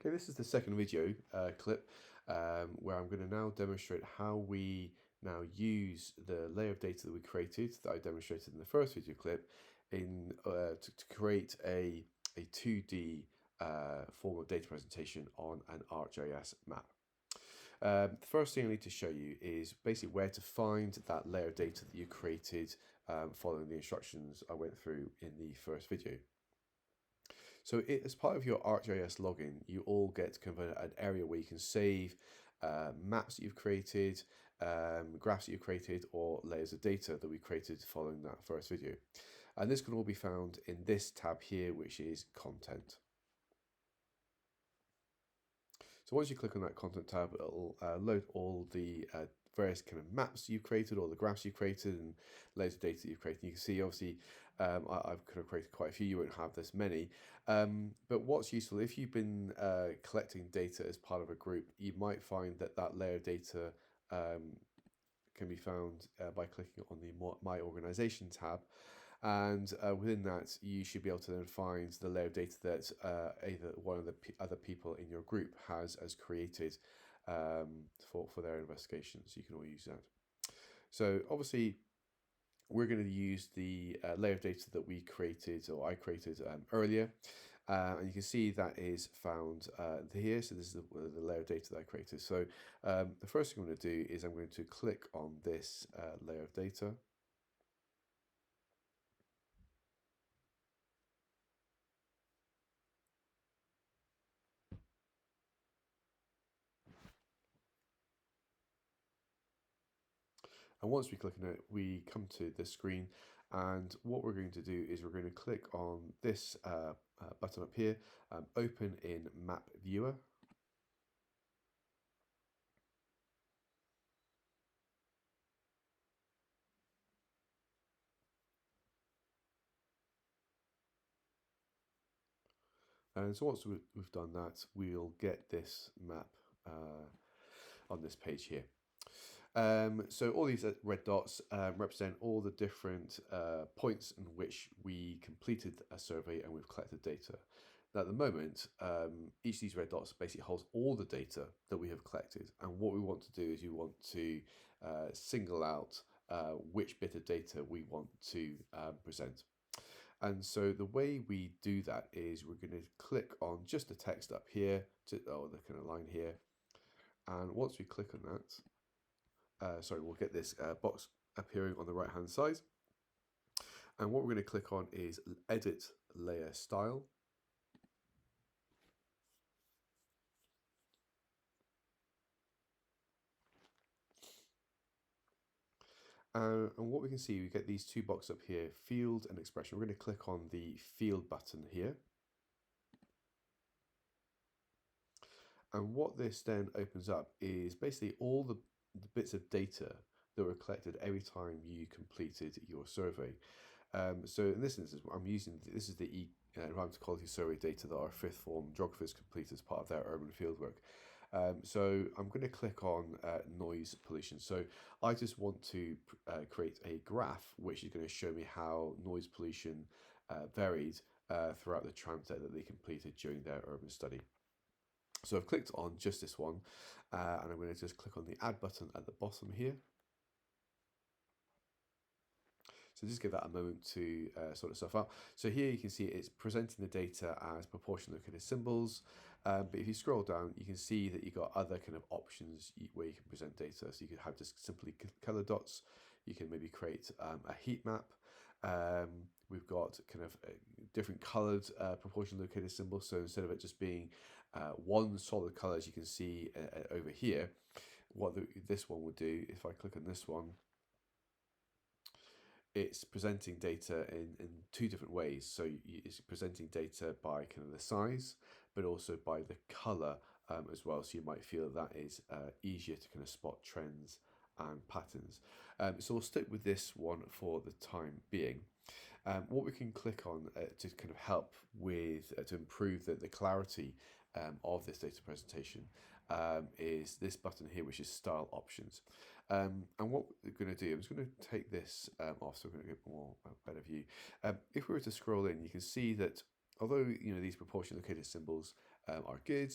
Okay, this is the second video clip where I'm going to now demonstrate how we now use the layer of data that we created that I demonstrated in the first video clip to create a 2D form of data presentation on an ArcGIS map. The first thing I need to show you is basically where to find that layer of data that you created following the instructions I went through in the first video. So as part of your ArcGIS login, you all get kind of an area where you can save maps that you've created, graphs that you've created, or layers of data that we created following that first video. And this can all be found in this tab here, which is Content. So once you click on that Content tab, it'll load all the various kind of maps you've created, or the graphs you've created, and layers of data that you've created. You can see, obviously, I've kind of created quite a few. You won't have this many. But what's useful, if you've been collecting data as part of a group, you might find that that layer of data can be found by clicking on the My Organization tab. And within that, you should be able to then find the layer of data that either one of the other people in your group has created for their investigations. You can all use that. So obviously, we're going to use the layer of data that we created, or I created earlier. And you can see that is found here. So this is the layer of data that I created. So the first thing I'm going to do is I'm going to click on this layer of data. And once we click on it, we come to this screen. And what we're going to do is we're going to click on this button up here, Open in Map Viewer. And so once we've done that, we'll get this map on this page here. So all these red dots represent all the different points in which we completed a survey and we've collected data. Now at the moment, each of these red dots basically holds all the data that we have collected. And what we want to do is we want to single out which bit of data we want to present. And so the way we do that is we're going to click on just the text up here, the kind of line here. And once we click on that, we'll get this box appearing on the right hand side. And what we're going to click on is Edit Layer Style. And what we can see, we get these two boxes up here, Field and Expression. We're going to click on the Field button here. And what this then opens up is basically all the bits of data that were collected every time you completed your survey. So in this instance, I'm using, this is the environmental quality survey data that our fifth form geographers complete as part of their urban fieldwork. So I'm going to click on noise pollution. So I just want to create a graph which is going to show me how noise pollution varied throughout the transect that they completed during their urban study. So I've clicked on just this one, and I'm going to just click on the add button at the bottom here. So just give that a moment to sort itself out. So here you can see it's presenting the data as proportional located symbols. But if you scroll down, you can see that you've got other kind of options where you can present data. So you can have just simply color dots. You can maybe create a heat map. We've got kind of different colored proportional located symbols. So instead of it just being one solid color, as you can see over here, what this one would do, if I click on this one, it's presenting data in two different ways. So it's presenting data by kind of the size, but also by the color as well. So you might feel that is easier to kind of spot trends and patterns. So we'll stick with this one for the time being. What we can click on to kind of help with, to improve the clarity of this data presentation is this button here, which is Style Options. And what we're going to do, I'm just going to take this off so we're going to get a better view. If we were to scroll in, you can see that although these proportion located symbols are good.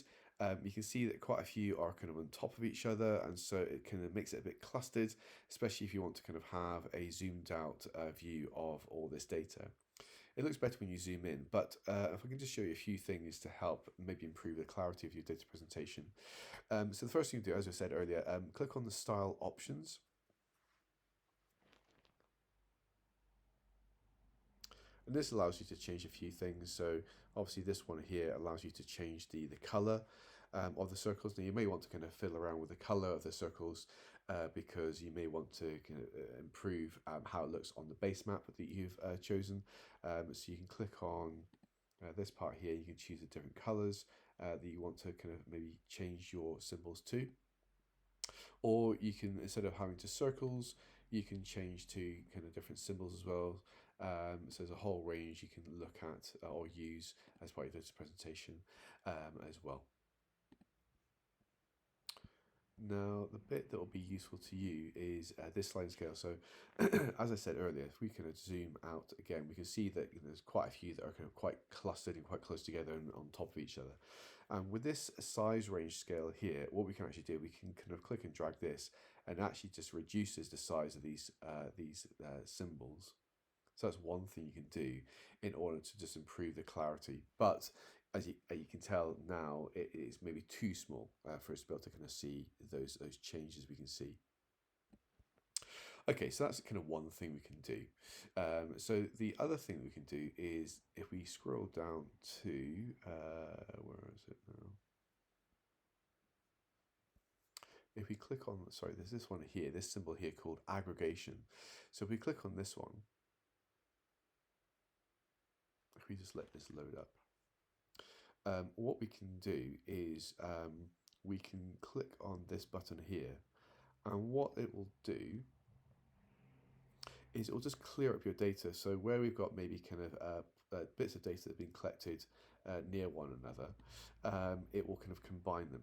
You can see that quite a few are kind of on top of each other, and so it kind of makes it a bit clustered, especially if you want to kind of have a zoomed out view of all this data. It looks better when you zoom in, but if I can just show you a few things to help maybe improve the clarity of your data presentation. So the first thing you do, as I said earlier, click on the style options. And this allows you to change a few things. So obviously this one here allows you to change the color of the circles. Now you may want to kind of fiddle around with the color of the circles because you may want to kind of improve how it looks on the base map that you've chosen. So you can click on this part here. You can choose the different colors that you want to kind of maybe change your symbols to. Or you can, instead of having to circles, you can change to kind of different symbols as well. So there's a whole range you can look at or use as part of this presentation as well. Now, the bit that will be useful to you is this sliding scale. So, as I said earlier, if we kind of zoom out again, we can see that there's quite a few that are kind of quite clustered and quite close together and on top of each other. And with this size range scale here, what we can actually do, we can kind of click and drag this, and it actually just reduces the size of these symbols. So that's one thing you can do in order to just improve the clarity. But as you can tell now, it is maybe too small for us to be able to kind of see those changes we can see. Okay, so that's kind of one thing we can do. So the other thing we can do is if we scroll down to, where is it now? If we click on, sorry, there's this one here, this symbol here called aggregation. So if we click on this one, if we just let this load up, what we can do is we can click on this button here, and what it will do is it will just clear up your data. So where we've got maybe kind of bits of data that have been collected near one another, it will kind of combine them.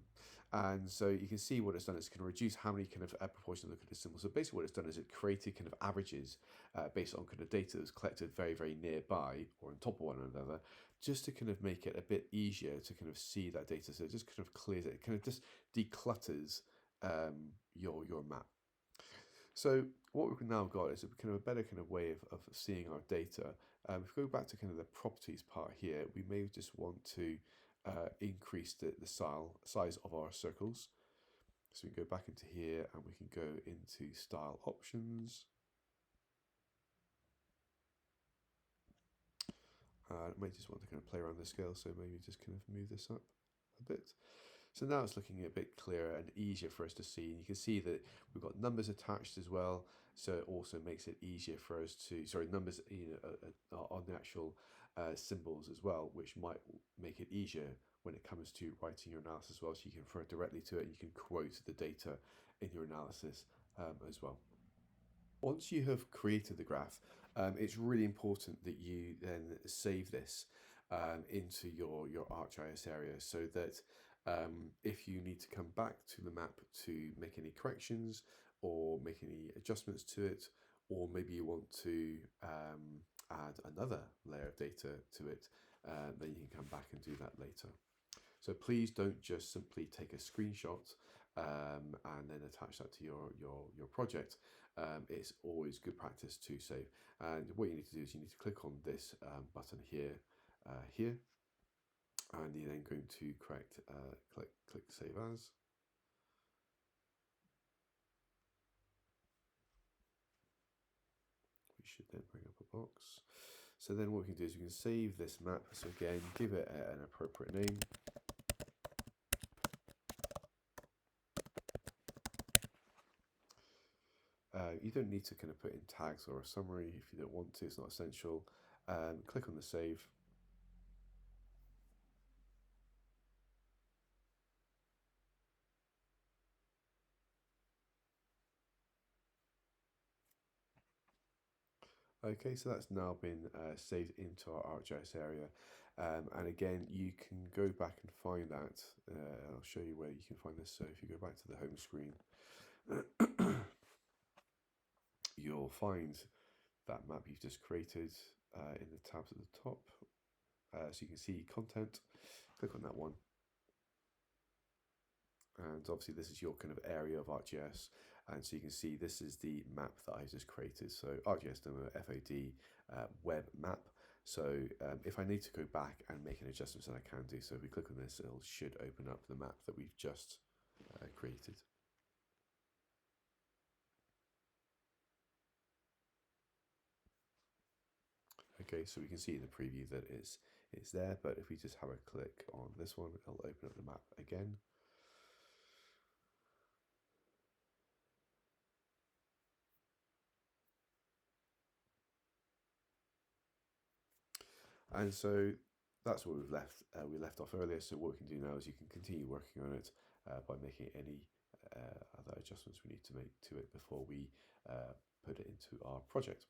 And so you can see what it's done. It's going to reduce how many kind of proportions look at the symbol. So basically what it's done is it created kind of averages based on kind of data that was collected very, very nearby or on top of one another, just to kind of make it a bit easier to kind of see that data. So it just kind of clears it, kind of just declutters your map. So what we've now got is a kind of a better kind of way of seeing our data. If we go back to kind of the properties part here, we may just want to increase the size of our circles. So we can go back into here and we can go into style options. I might just want to kind of play around the scale, so maybe just kind of move this up a bit. So now it's looking a bit clearer and easier for us to see. And you can see that we've got numbers attached as well. So it also makes it easier for us to, sorry, numbers on the actual symbols as well, which might make it easier when it comes to writing your analysis as well. So you can refer directly to it and you can quote the data in your analysis as well. Once you have created the graph, it's really important that you then save this into your ArcGIS area so that if you need to come back to the map to make any corrections or make any adjustments to it, or maybe you want to add another layer of data to it, then you can come back and do that later. So please don't just simply take a screenshot and then attach that to your project. It's always good practice to save. And what you need to do is you need to click on this button here, and you're then going to click Save As. We should then bring up a box. So then what we can do is we can save this map. So again, give it an appropriate name. You don't need to kind of put in tags or a summary if you don't want to, it's not essential. Click on the save. Okay, so that's now been saved into our ArcGIS area. And again, you can go back and find that. I'll show you where you can find this. So if you go back to the home screen, you'll find that map you've just created in the tabs at the top. So you can see content, click on that one, and obviously this is your kind of area of ArcGIS, and so you can see this is the map that I just created. So ArcGIS demo FOD web map. So if I need to go back and make an adjustment, then I can do so. If we click on this, it should open up the map that we've just created. Okay, so we can see in the preview that it's there, but if we just have a click on this one, it'll open up the map again. And so that's what we've left. We left off earlier. So what we can do now is you can continue working on it by making any other adjustments we need to make to it before we put it into our project.